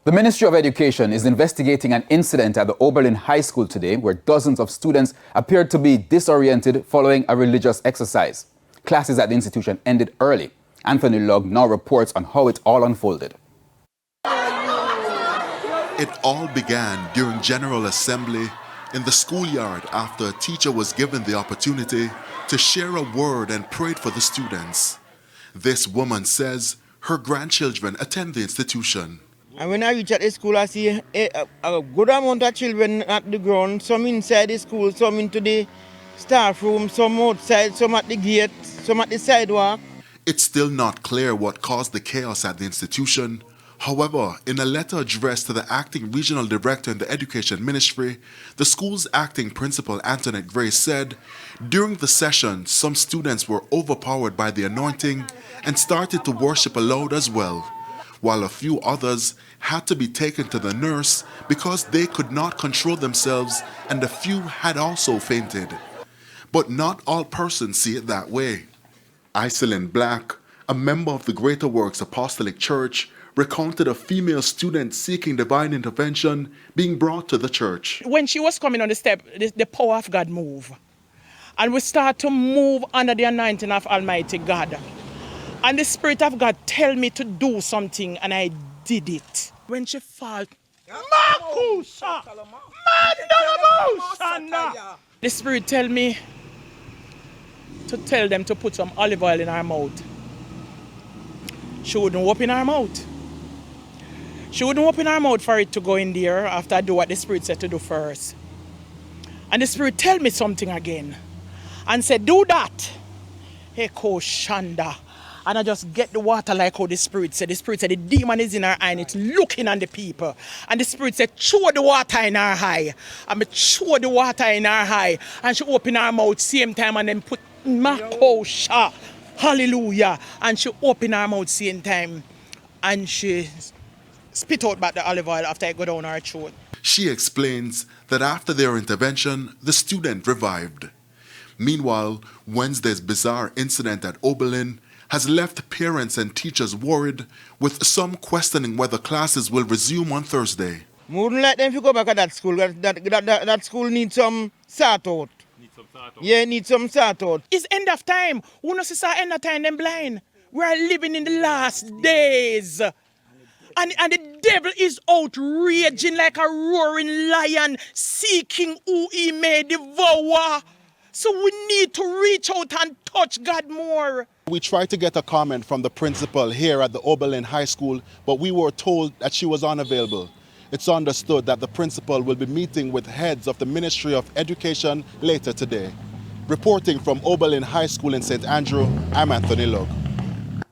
The Ministry of Education is investigating an incident at the Oberlin High School today where dozens of students appeared to be disoriented following a religious exercise. Classes at the institution ended early. Anthony Lugg now reports on how it all unfolded. It all began during General Assembly in the schoolyard after a teacher was given the opportunity to share a word and prayed for the students. This woman says her grandchildren attend the institution. And when I reach at the school, I see a good amount of children at the ground, some inside the school, some into the staff room, some outside, some at the gate, some at the sidewalk. It's still not clear what caused the chaos at the institution. However, in a letter addressed to the acting regional director in the Education Ministry, the school's acting principal, Antoinette Gray, said, during the session, some students were overpowered by the anointing and started to worship aloud as well, while a few others had to be taken to the nurse because they could not control themselves and a few had also fainted. But not all persons see it that way. Iselin Black, a member of the Greater Works Apostolic Church, recounted a female student seeking divine intervention being brought to the church. When she was coming on the step, the power of God moved. And we start to move under the anointing of Almighty God. And the Spirit of God tell me to do something, and I did it. When she fall, the Spirit tell me to tell them to put some olive oil in her mouth. She wouldn't open her mouth. She wouldn't open her mouth for it to go in there after I do what the Spirit said to do first. And the Spirit tell me something again and said, do that. Eko Shanda. And I just get the water like how the Spirit said. The Spirit said the demon is in her eye and it's looking on the people. And the Spirit said, throw the water in her eye. And I throw the water in her eye. And she open her mouth same time and then put Makosha. Hallelujah. And she open her mouth same time. And she spit out back the olive oil after I go down her throat. She explains that after their intervention, the student revived. Meanwhile, Wednesday's bizarre incident at Oberlin has left parents and teachers worried, with some questioning whether classes will resume on Thursday. We wouldn't let them go back at that school. That school needs some sort out. Yeah, need some sort out. It's end of time. Who knows it's end of time, them blind. We are living in the last days. And the devil is out raging like a roaring lion, seeking who he may devour. So we need to reach out and touch God more. We tried to get a comment from the principal here at the Oberlin High School, but we were told that she was unavailable. It's understood that the principal will be meeting with heads of the Ministry of Education later today. Reporting from Oberlin High School in St. Andrew, I'm Anthony Lugg.